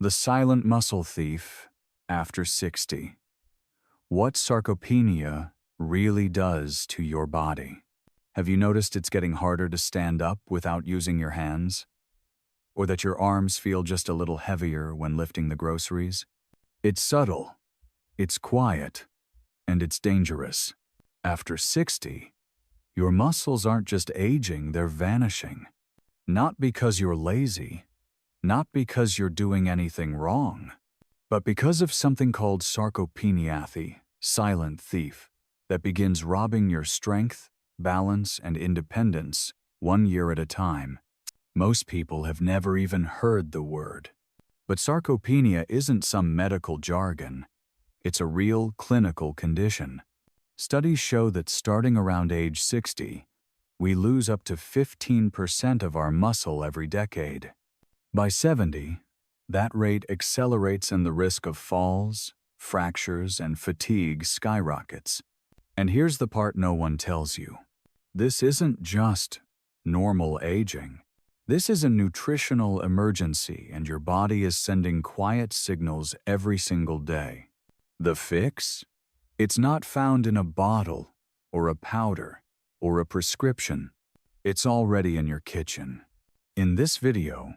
The silent muscle thief after 60. What sarcopenia really does to your body. Have you noticed it's getting harder to stand up without using your hands? Or that your arms feel just a little heavier when lifting the groceries? It's subtle, it's quiet, and it's dangerous. After 60, your muscles aren't just aging, they're vanishing. Not because you're lazy, not because you're doing anything wrong, but because of something called sarcopenia, silent thief, that begins robbing your strength, balance, and independence 1 year at a time. Most people have never even heard the word. But sarcopenia isn't some medical jargon. It's a real clinical condition. Studies show that starting around age 60, we lose up to 15% of our muscle every decade. By 70, that rate accelerates and the risk of falls, fractures, and fatigue skyrockets. And here's the part no one tells you. This isn't just normal aging. This is a nutritional emergency, and your body is sending quiet signals every single day. The fix? It's not found in a bottle, or a powder, or a prescription. It's already in your kitchen. In this video,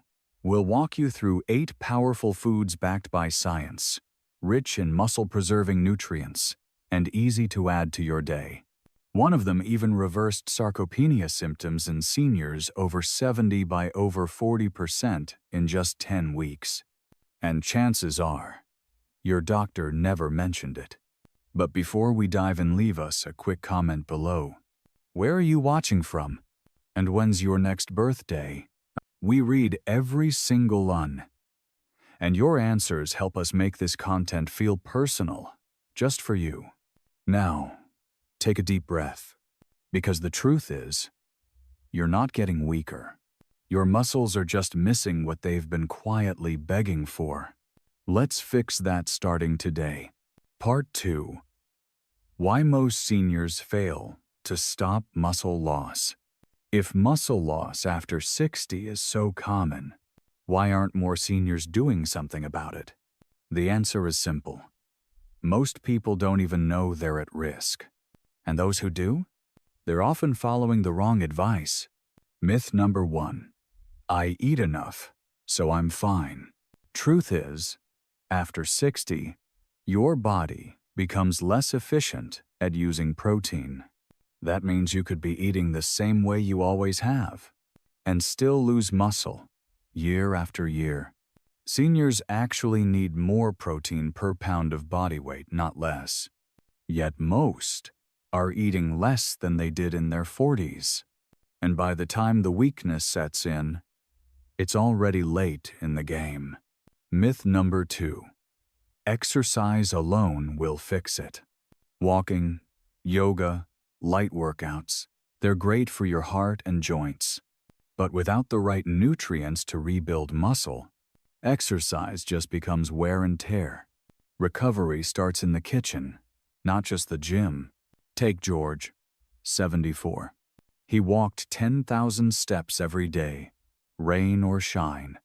we'll walk you through 8 powerful foods backed by science, rich in muscle-preserving nutrients, and easy to add to your day. One of them even reversed sarcopenia symptoms in seniors over 70 by over 40% in just 10 weeks. And chances are, your doctor never mentioned it. But before we dive in, leave us a quick comment below. Where are you watching from? And when's your next birthday? We read every single one. And your answers help us make this content feel personal, just for you. Now, take a deep breath. Because the truth is, you're not getting weaker. Your muscles are just missing what they've been quietly begging for. Let's fix that starting today. Part 2. Why most seniors fail to stop muscle loss. If muscle loss after 60 is so common, why aren't more seniors doing something about it? The answer is simple. Most people don't even know they're at risk. And those who do? They're often following the wrong advice. Myth number 1. I eat enough, so I'm fine. Truth is, after 60, your body becomes less efficient at using protein. That means you could be eating the same way you always have, and still lose muscle, year after year. Seniors actually need more protein per pound of body weight, not less. Yet most are eating less than they did in their 40s. And by the time the weakness sets in, it's already late in the game. Myth number 2. Exercise alone will fix it. Walking, yoga, light workouts, they're great for your heart and joints. But without the right nutrients to rebuild muscle, exercise just becomes wear and tear. Recovery starts in the kitchen, not just the gym. Take George, 74. He walked 10,000 steps every day, rain or shine.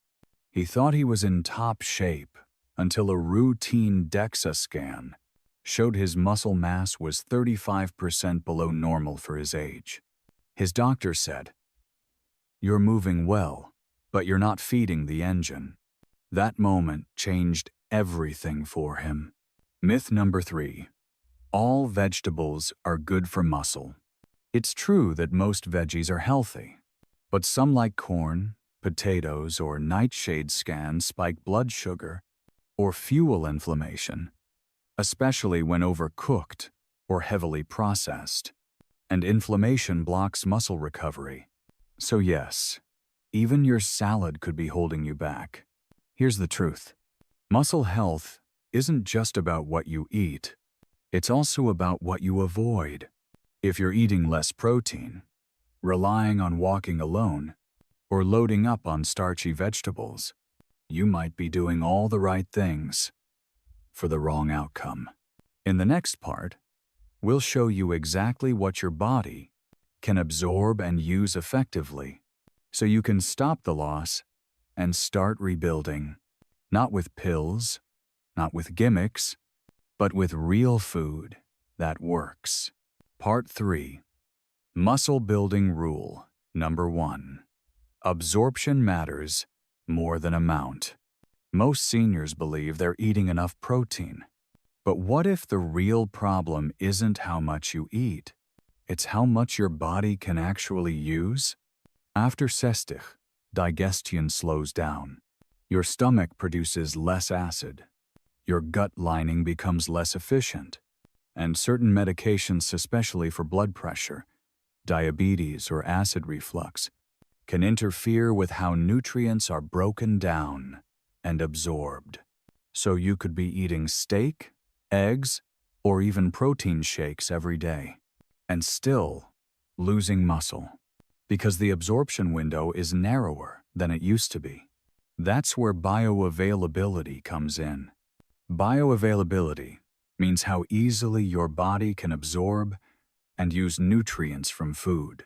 He thought he was in top shape until a routine DEXA scan showed his muscle mass was 35% below normal for his age. His doctor said, "You're moving well, but you're not feeding the engine." That moment changed everything for him. Myth number 3. All vegetables are good for muscle. It's true that most veggies are healthy, but some like corn, potatoes, or nightshade scans spike blood sugar or fuel inflammation, especially when overcooked or heavily processed. And inflammation blocks muscle recovery. So yes, even your salad could be holding you back. Here's the truth. Muscle health isn't just about what you eat. It's also about what you avoid. If you're eating less protein, relying on walking alone, or loading up on starchy vegetables, you might be doing all the right things for the wrong outcome. In the next part, we'll show you exactly what your body can absorb and use effectively so you can stop the loss and start rebuilding. Not with pills, not with gimmicks, but with real food that works. Part 3. Muscle Building Rule Number 1. Absorption matters more than amount. Most seniors believe they're eating enough protein. But what if the real problem isn't how much you eat? It's how much your body can actually use? After cestich, digestion slows down. Your stomach produces less acid. Your gut lining becomes less efficient. And certain medications, especially for blood pressure, diabetes, or acid reflux, can interfere with how nutrients are broken down and absorbed. So you could be eating steak, eggs, or even protein shakes every day, and still losing muscle, because the absorption window is narrower than it used to be. That's where bioavailability comes in. Bioavailability means how easily your body can absorb and use nutrients from food.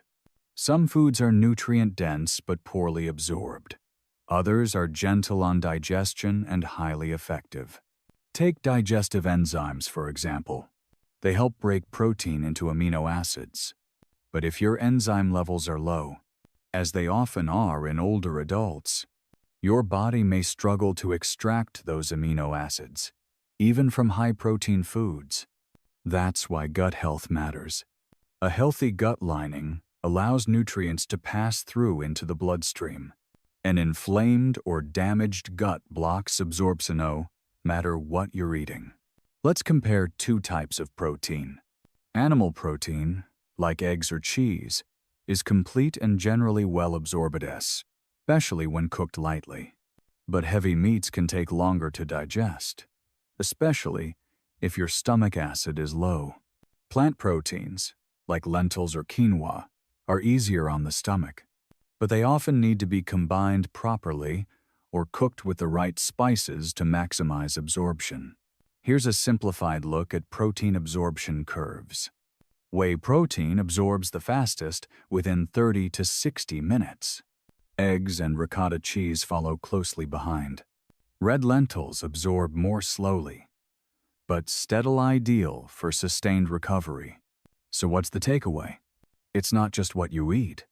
Some foods are nutrient-dense but poorly absorbed. Others are gentle on digestion and highly effective. Take digestive enzymes, for example. They help break protein into amino acids. But if your enzyme levels are low, as they often are in older adults, your body may struggle to extract those amino acids, even from high-protein foods. That's why gut health matters. A healthy gut lining allows nutrients to pass through into the bloodstream. An inflamed or damaged gut blocks absorption, no matter what you're eating. Let's compare two types of protein. Animal protein, like eggs or cheese, is complete and generally well absorbed, especially when cooked lightly. But heavy meats can take longer to digest, especially if your stomach acid is low. Plant proteins, like lentils or quinoa, are easier on the stomach, but they often need to be combined properly or cooked with the right spices to maximize absorption. Here's a simplified look at protein absorption curves. Whey protein absorbs the fastest within 30 to 60 minutes. Eggs and ricotta cheese follow closely behind. Red lentils absorb more slowly, but still ideal for sustained recovery. So what's the takeaway? It's not just what you eat.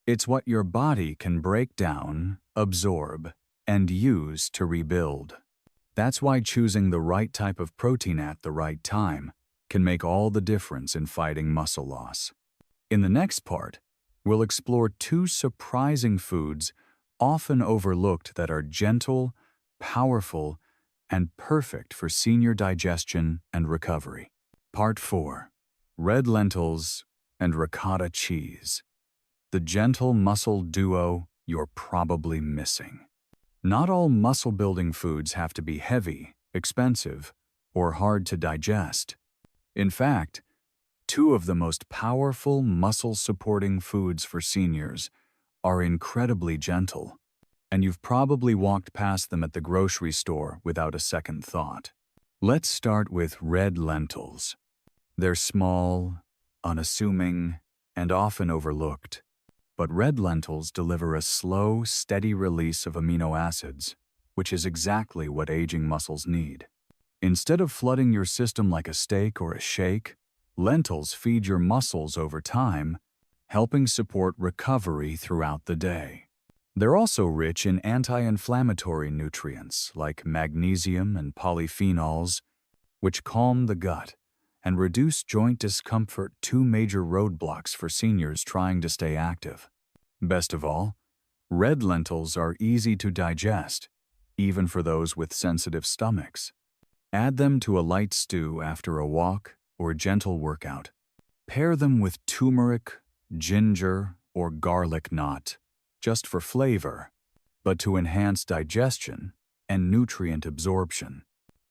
It's what your body can break down, absorb, and use to rebuild. That's why choosing the right type of protein at the right time can make all the difference in fighting muscle loss. In the next part, we'll explore two surprising foods often overlooked that are gentle, powerful, and perfect for senior digestion and recovery. Part 4. Red lentils and ricotta cheese. The gentle muscle duo you're probably missing. Not all muscle-building foods have to be heavy, expensive, or hard to digest. In fact, two of the most powerful muscle-supporting foods for seniors are incredibly gentle, and you've probably walked past them at the grocery store without a second thought. Let's start with red lentils. They're small, unassuming, and often overlooked. But red lentils deliver a slow, steady release of amino acids, which is exactly what aging muscles need. Instead of flooding your system like a steak or a shake, lentils feed your muscles over time, helping support recovery throughout the day. They're also rich in anti-inflammatory nutrients like magnesium and polyphenols, which calm the gut and reduce joint discomfort, two major roadblocks for seniors trying to stay active. Best of all, red lentils are easy to digest, even for those with sensitive stomachs. Add them to a light stew after a walk or gentle workout. Pair them with turmeric, ginger, or garlic knot, just for flavor, but to enhance digestion and nutrient absorption.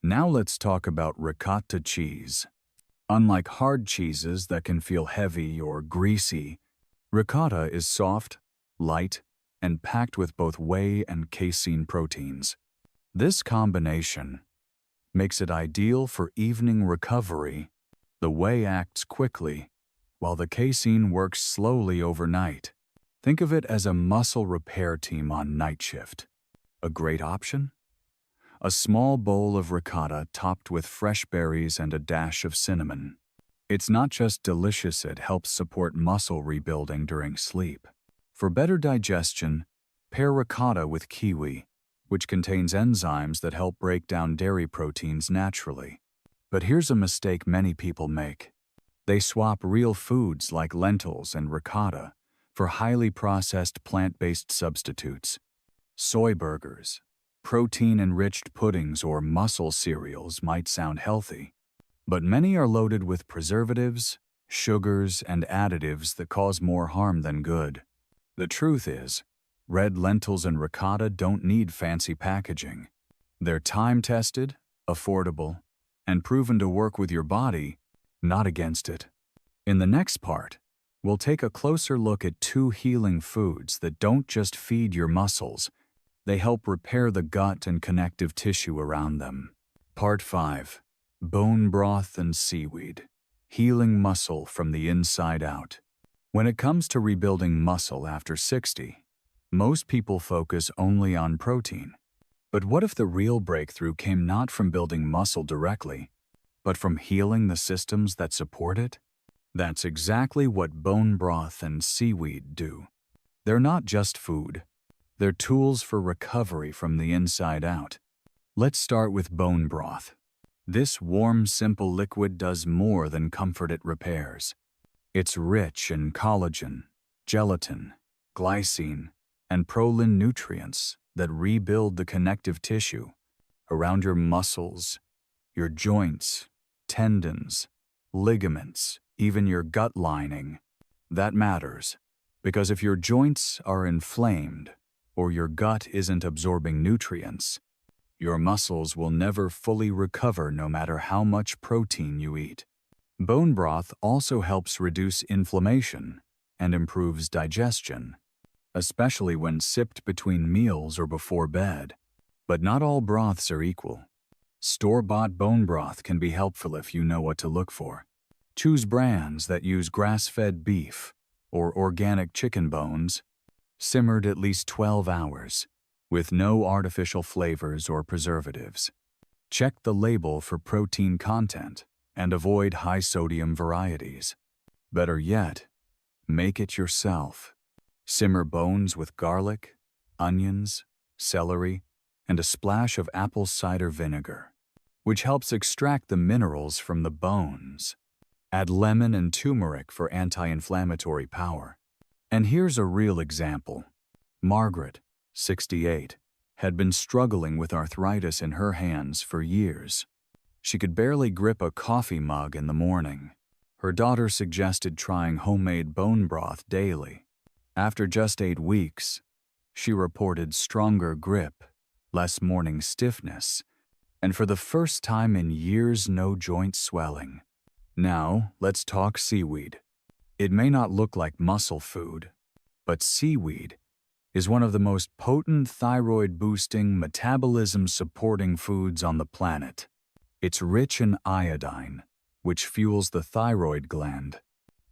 Now let's talk about ricotta cheese. Unlike hard cheeses that can feel heavy or greasy, ricotta is soft, light, and packed with both whey and casein proteins. This combination makes it ideal for evening recovery. The whey acts quickly, while the casein works slowly overnight. Think of it as a muscle repair team on night shift. A great option? A small bowl of ricotta topped with fresh berries and a dash of cinnamon. It's not just delicious, it helps support muscle rebuilding during sleep. For better digestion, pair ricotta with kiwi, which contains enzymes that help break down dairy proteins naturally. But here's a mistake many people make. They swap real foods like lentils and ricotta for highly processed plant-based substitutes. Soy burgers, protein-enriched puddings, or mussel cereals might sound healthy, but many are loaded with preservatives, sugars, and additives that cause more harm than good. The truth is, red lentils and ricotta don't need fancy packaging. They're time-tested, affordable, and proven to work with your body, not against it. In the next part, we'll take a closer look at 2 healing foods that don't just feed your muscles, they help repair the gut and connective tissue around them. Part 5. Bone broth and seaweed. Healing muscle from the inside out. When it comes to rebuilding muscle after 60, most people focus only on protein. But what if the real breakthrough came not from building muscle directly, but from healing the systems that support it? That's exactly what bone broth and seaweed do. They're not just food. They're tools for recovery from the inside out. Let's start with bone broth. This warm, simple liquid does more than comfort, it repairs. It's rich in collagen, gelatin, glycine, and prolin nutrients that rebuild the connective tissue around your muscles, your joints, tendons, ligaments, even your gut lining. That matters, because if your joints are inflamed or your gut isn't absorbing nutrients, your muscles will never fully recover no matter how much protein you eat. Bone broth also helps reduce inflammation and improves digestion, especially when sipped between meals or before bed. But not all broths are equal. Store-bought bone broth can be helpful if you know what to look for. Choose brands that use grass-fed beef or organic chicken bones, simmered at least 12 hours, with no artificial flavors or preservatives. Check the label for protein content and avoid high-sodium varieties. Better yet, make it yourself. Simmer bones with garlic, onions, celery, and a splash of apple cider vinegar, which helps extract the minerals from the bones. Add lemon and turmeric for anti-inflammatory power. And here's a real example. Margaret, 68, had been struggling with arthritis in her hands for years. She could barely grip a coffee mug in the morning. Her daughter suggested trying homemade bone broth daily. After just 8 weeks, she reported stronger grip, less morning stiffness, and for the first time in years, no joint swelling. Now, let's talk seaweed. It may not look like muscle food, but seaweed is one of the most potent thyroid-boosting, metabolism-supporting foods on the planet. It's rich in iodine, which fuels the thyroid gland,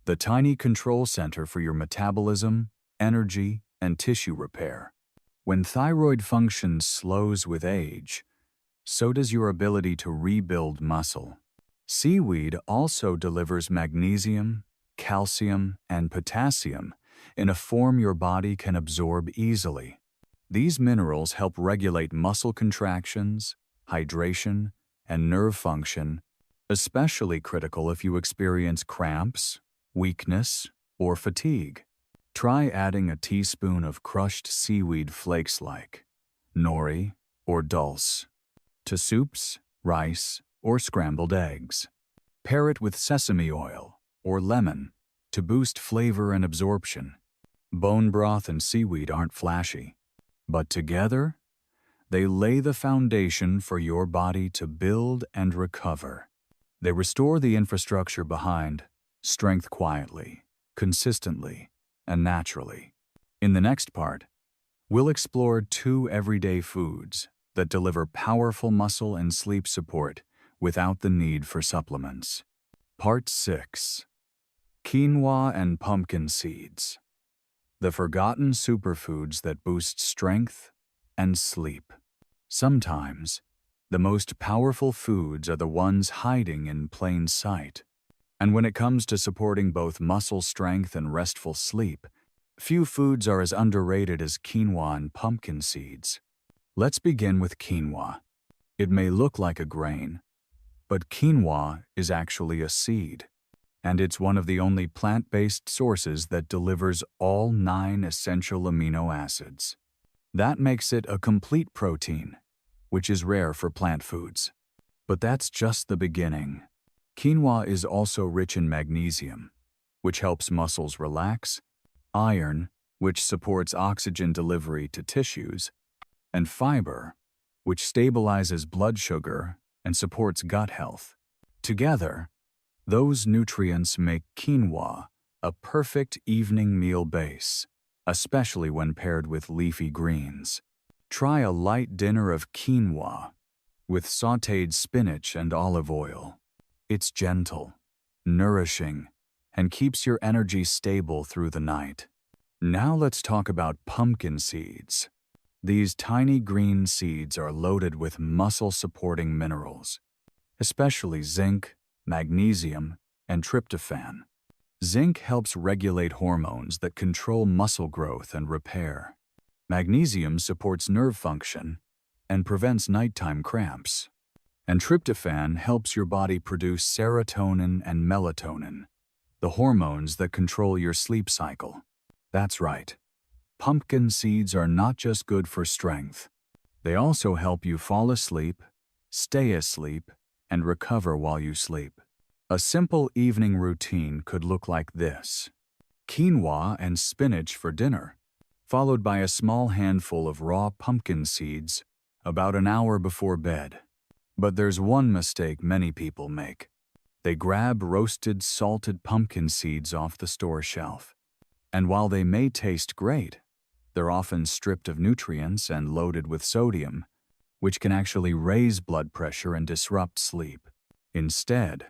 the tiny control center for your metabolism, energy, and tissue repair. When thyroid function slows with age, so does your ability to rebuild muscle. Seaweed also delivers magnesium, calcium, and potassium in a form your body can absorb easily. These minerals help regulate muscle contractions, hydration, and nerve function, especially critical if you experience cramps, weakness, or fatigue. Try adding a teaspoon of crushed seaweed flakes like nori or dulse to soups, rice, or scrambled eggs. Pair it with sesame oil or lemon to boost flavor and absorption. Bone broth and seaweed aren't flashy, but together, they lay the foundation for your body to build and recover. They restore the infrastructure behind strength quietly, consistently, and naturally. In the next part, we'll explore 2 everyday foods that deliver powerful muscle and sleep support without the need for supplements. Part 6. Quinoa and pumpkin seeds. The forgotten superfoods that boost strength and sleep. Sometimes, The most powerful foods are the ones hiding in plain sight. And when it comes to supporting both muscle strength and restful sleep, few foods are as underrated as quinoa and pumpkin seeds. Let's begin with quinoa. It may look like a grain, but quinoa is actually a seed, and it's one of the only plant-based sources that delivers all 9 essential amino acids. That makes it a complete protein, which is rare for plant foods. But that's just the beginning. Quinoa is also rich in magnesium, which helps muscles relax, iron, which supports oxygen delivery to tissues, and fiber, which stabilizes blood sugar and supports gut health. Together, those nutrients make quinoa a perfect evening meal base, especially when paired with leafy greens. Try a light dinner of quinoa with sautéed spinach and olive oil. It's gentle, nourishing, and keeps your energy stable through the night. Now let's talk about pumpkin seeds. These tiny green seeds are loaded with muscle-supporting minerals, especially zinc, magnesium, and tryptophan. Zinc helps regulate hormones that control muscle growth and repair. Magnesium supports nerve function and prevents nighttime cramps. And tryptophan helps your body produce serotonin and melatonin, the hormones that control your sleep cycle. That's right. Pumpkin seeds are not just good for strength. They also help you fall asleep, stay asleep, and recover while you sleep. A simple evening routine could look like this: quinoa and spinach for dinner, followed by a small handful of raw pumpkin seeds about an hour before bed. But there's one mistake many people make. They grab roasted, salted pumpkin seeds off the store shelf. And while they may taste great, they're often stripped of nutrients and loaded with sodium, which can actually raise blood pressure and disrupt sleep. Instead,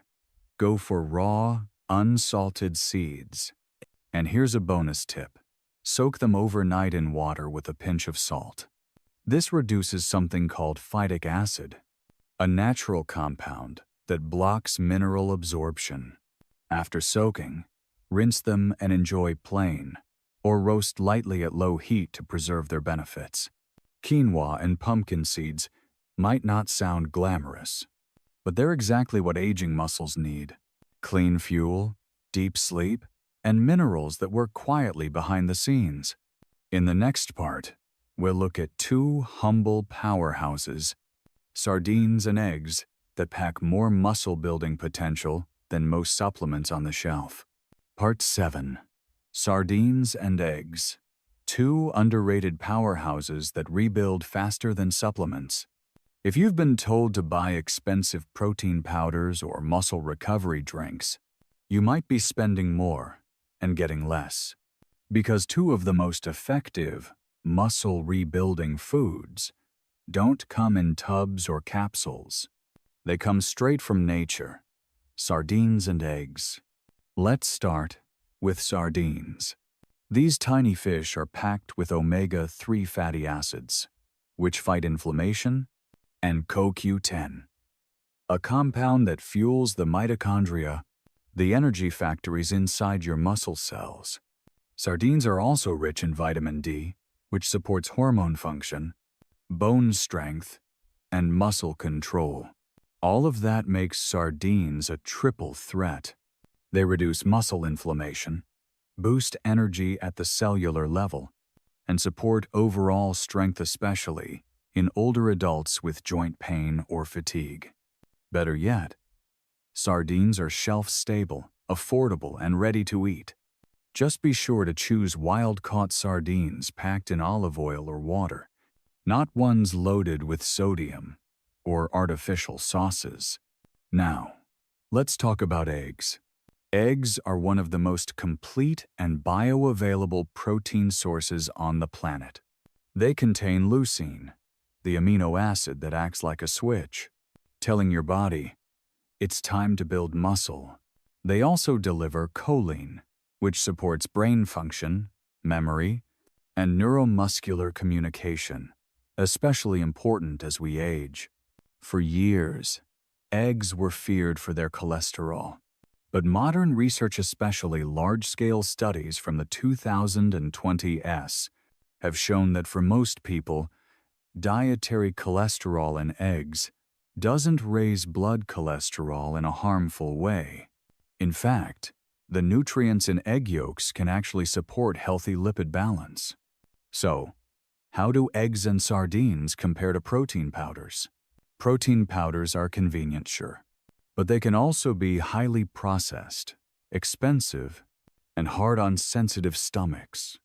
go for raw, unsalted seeds. And here's a bonus tip: soak them overnight in water with a pinch of salt. This reduces something called phytic acid, a natural compound that blocks mineral absorption. After soaking, rinse them and enjoy plain, or roast lightly at low heat to preserve their benefits. Quinoa and pumpkin seeds might not sound glamorous, but they're exactly what aging muscles need: clean fuel, deep sleep, and minerals that work quietly behind the scenes. In the next part, we'll look at 2 humble powerhouses, sardines and eggs, that pack more muscle-building potential than most supplements on the shelf. Part 7. Sardines and eggs. 2 underrated powerhouses that rebuild faster than supplements. If you've been told to buy expensive protein powders or muscle recovery drinks, you might be spending more and getting less. Because 2 of the most effective muscle-rebuilding foods don't come in tubs or capsules. They come straight from nature: sardines and eggs. Let's start with sardines. These tiny fish are packed with omega-3 fatty acids, which fight inflammation, and CoQ10, a compound that fuels the mitochondria, the energy factories inside your muscle cells. Sardines are also rich in vitamin D, which supports hormone function, bone strength, and muscle control. All of that makes sardines a triple threat. They reduce muscle inflammation, boost energy at the cellular level, and support overall strength, especially in older adults with joint pain or fatigue. Better yet, sardines are shelf-stable, affordable, and ready to eat. Just be sure to choose wild-caught sardines packed in olive oil or water, not ones loaded with sodium or artificial sauces. Now, let's talk about eggs. Eggs are one of the most complete and bioavailable protein sources on the planet. They contain leucine, the amino acid that acts like a switch, telling your body it's time to build muscle. They also deliver choline, which supports brain function, memory, and neuromuscular communication, especially important as we age. For years, eggs were feared for their cholesterol. But modern research, especially large-scale studies from the 2020s, have shown that for most people, dietary cholesterol in eggs doesn't raise blood cholesterol in a harmful way. In fact, the nutrients in egg yolks can actually support healthy lipid balance. So, how do eggs and sardines compare to protein powders? Protein powders are convenient, sure, but they can also be highly processed, expensive, and hard on sensitive stomachs.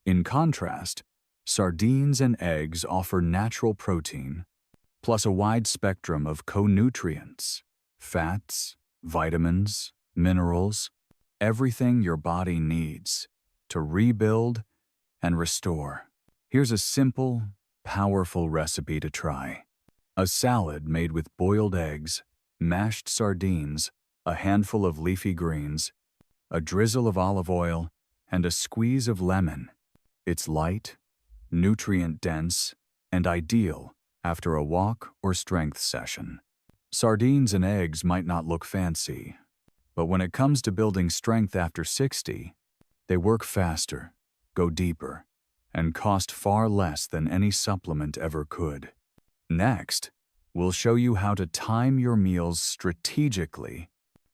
In contrast, sardines and eggs offer natural protein, plus a wide spectrum of co-nutrients, fats, vitamins, minerals, everything your body needs to rebuild and restore. Here's a simple, powerful recipe to try. A salad made with boiled eggs, mashed sardines, a handful of leafy greens, a drizzle of olive oil, and a squeeze of lemon. It's light, nutrient-dense, and ideal after a walk or strength session. Sardines and eggs might not look fancy, but when it comes to building strength after 60, they work faster, go deeper, and cost far less than any supplement ever could. Next, we'll show you how to time your meals strategically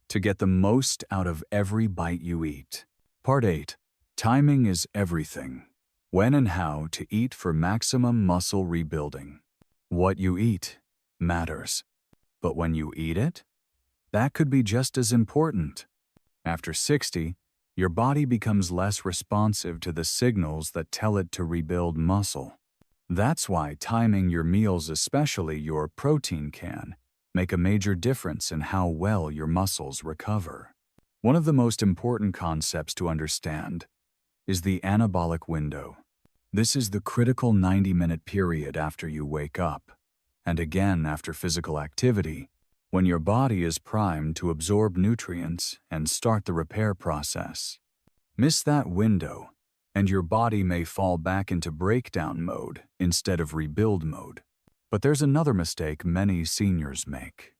to get the most out of every bite you eat. Part 8. Timing is everything. When and how to eat for maximum muscle rebuilding. What you eat matters, but when you eat it, that could be just as important. After 60, your body becomes less responsive to the signals that tell it to rebuild muscle. That's why timing your meals, especially your protein, can make a major difference in how well your muscles recover. One of the most important concepts to understand is the anabolic window. This is the critical 90-minute period after you wake up, and again after physical activity, when your body is primed to absorb nutrients and start the repair process. Miss that window, and your body may fall back into breakdown mode instead of rebuild mode. But there's another mistake many seniors make.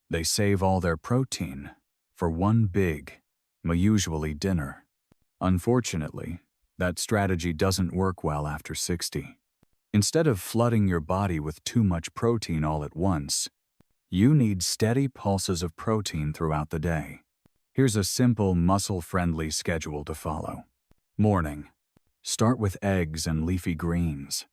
They save all their protein for one big, usually dinner. Unfortunately, that strategy doesn't work well after 60. Instead of flooding your body with too much protein all at once, you need steady pulses of protein throughout the day. Here's a simple, muscle-friendly schedule to follow. Morning. Start with eggs and leafy greens.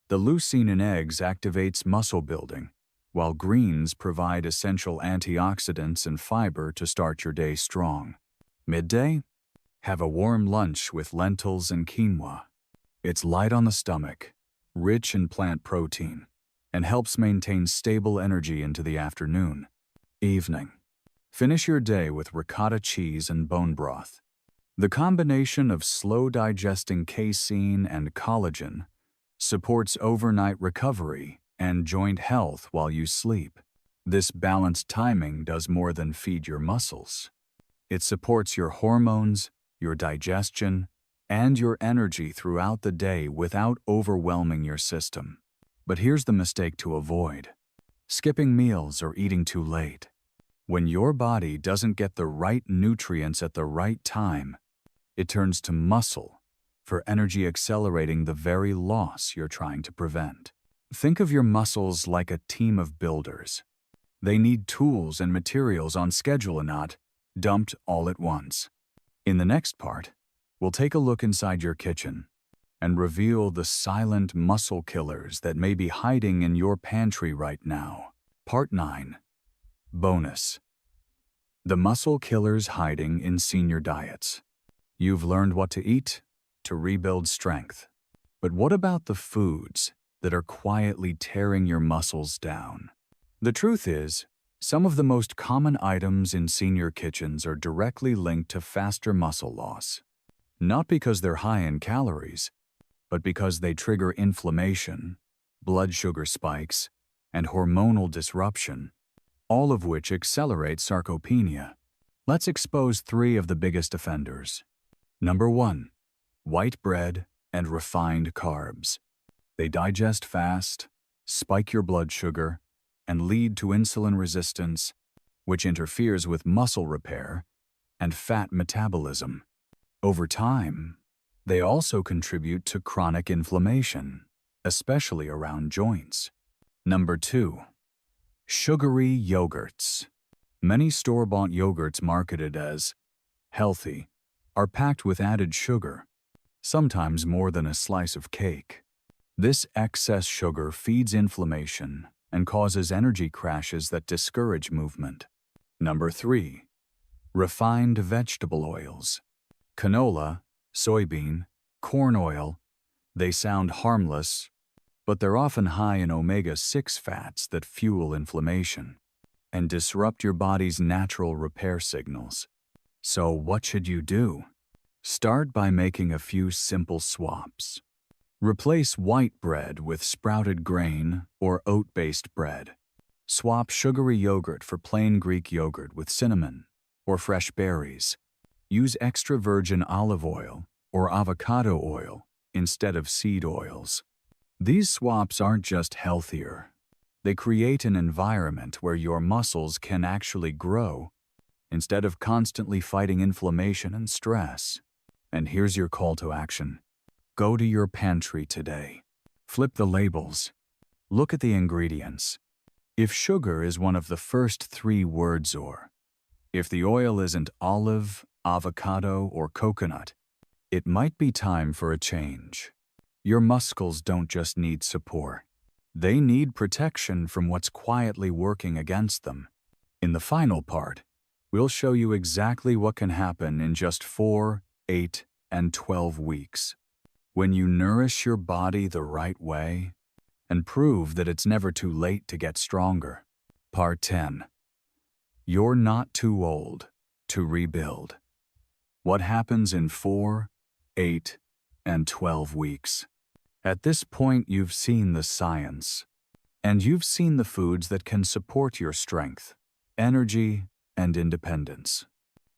The leucine in eggs activates muscle building, while greens provide essential antioxidants and fiber to start your day strong. Midday? Have a warm lunch with lentils and quinoa. It's light on the stomach, rich in plant protein, and helps maintain stable energy into the afternoon. Evening. Finish your day with ricotta cheese and bone broth. The combination of slow-digesting casein and collagen supports overnight recovery and joint health while you sleep. This balanced timing does more than feed your muscles. It supports your hormones, your digestion, and your energy throughout the day without overwhelming your system. But here's the mistake to avoid: skipping meals or eating too late. When your body doesn't get the right nutrients at the right time, it turns to muscle for energy, accelerating the very loss you're trying to prevent. Think of your muscles like a team of builders. They need tools and materials on schedule and not dumped all at once. In the next part, we'll take a look inside your kitchen and reveal the silent muscle killers that may be hiding in your pantry right now. Part 9. Bonus. The muscle killers hiding in senior diets. You've learned what to eat to rebuild strength. But what about the foods that are quietly tearing your muscles down? The truth is, some of the most common items in senior kitchens are directly linked to faster muscle loss. Not because they're high in calories, but because they trigger inflammation, blood sugar spikes, and hormonal disruption, all of which accelerate sarcopenia. Let's expose 3 of the biggest offenders. Number 1. White bread and refined carbs. They digest fast, spike your blood sugar, and lead to insulin resistance, which interferes with muscle repair and fat metabolism. Over time, they also contribute to chronic inflammation, especially around joints. Number 2. Sugary yogurts. Many store-bought yogurts marketed as healthy are packed with added sugar, sometimes more than a slice of cake. This excess sugar feeds inflammation and causes energy crashes that discourage movement. Number 3. Refined vegetable oils. Canola, soybean, corn oil. They sound harmless, but they're often high in omega-6 fats that fuel inflammation and disrupt your body's natural repair signals. So what should you do? Start by making a few simple swaps. Replace white bread with sprouted grain or oat-based bread. Swap sugary yogurt for plain Greek yogurt with cinnamon or fresh berries. Use extra virgin olive oil or avocado oil instead of seed oils. These swaps aren't just healthier. They create an environment where your muscles can actually grow instead of constantly fighting inflammation and stress. And here's your call to action. Go to your pantry today. Flip the labels. Look at the ingredients. If sugar is one of the first 3 words, or if the oil isn't olive, avocado, or coconut, it might be time for a change. Your muscles don't just need support. They need protection from what's quietly working against them. In the final part, we'll show you exactly what can happen in just 4, 8, and 12 weeks. When you nourish your body the right way and prove that it's never too late to get stronger. Part 10. You're not too old to rebuild. What happens in 4, 8, and 12 weeks? At this point, you've seen the science, and you've seen the foods that can support your strength, energy, and independence.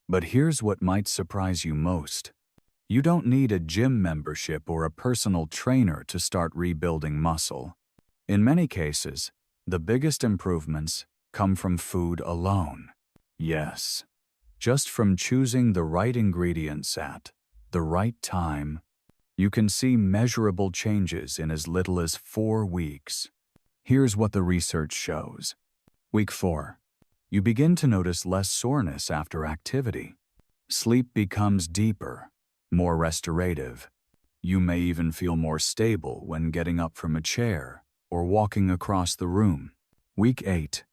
But here's what might surprise you most. You don't need a gym membership or a personal trainer to start rebuilding muscle. In many cases, the biggest improvements come from food alone. Yes, just from choosing the right ingredients at the right time. You can see measurable changes in as little as 4 weeks. Here's what the research shows. Week 4. You begin to notice less soreness after activity. Sleep becomes deeper, more restorative. You may even feel more stable when getting up from a chair or walking across the room. Week 8.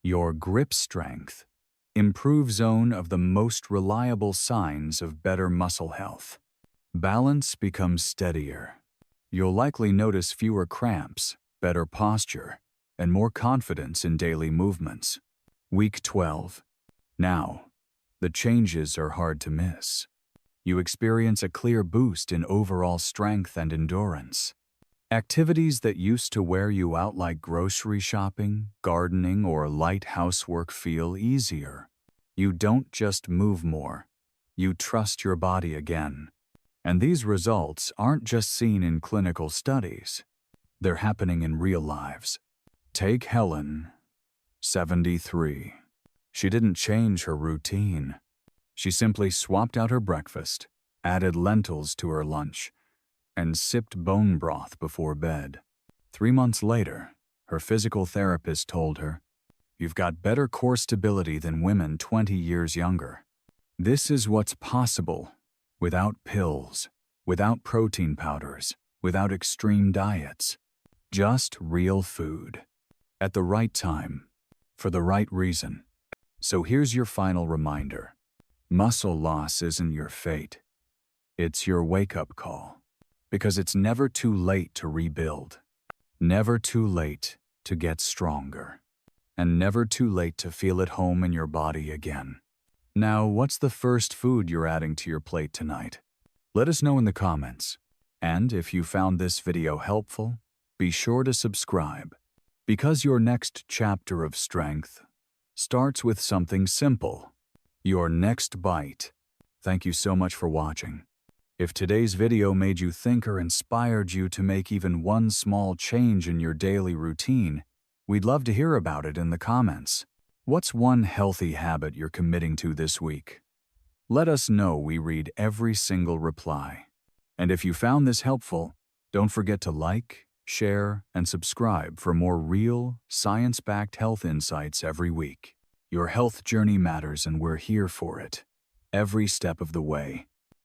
Your grip strength. Improve zone of the most reliable signs of better muscle health. Balance becomes steadier. You'll likely notice fewer cramps, better posture, and more confidence in daily movements. Week 12. Now, the changes are hard to miss. You experience a clear boost in overall strength and endurance. Activities that used to wear you out like grocery shopping, gardening, or light housework feel easier. You don't just move more. You trust your body again. And these results aren't just seen in clinical studies. They're happening in real lives. Take Helen, 73. She didn't change her routine. She simply swapped out her breakfast, added lentils to her lunch, and sipped bone broth before bed. 3 months later, her physical therapist told her, "You've got better core stability than women 20 years younger." This is what's possible without pills, without protein powders, without extreme diets. Just real food. At the right time, for the right reason. So here's your final reminder. Muscle loss isn't your fate. It's your wake-up call. Because it's never too late to rebuild. Never too late to get stronger. And never too late to feel at home in your body again. Now, what's the first food you're adding to your plate tonight? Let us know in the comments. And if you found this video helpful, be sure to subscribe. Because your next chapter of strength starts with something simple. Your next bite. Thank you so much for watching. If today's video made you think or inspired you to make even one small change in your daily routine, We'd love to hear about it in the comments. What's one healthy habit you're committing to this week? Let us know. We read every single reply. And if you found this helpful, don't forget to like, share, and subscribe for more real, science-backed health insights every week. Your health journey matters and we're here for it, every step of the way.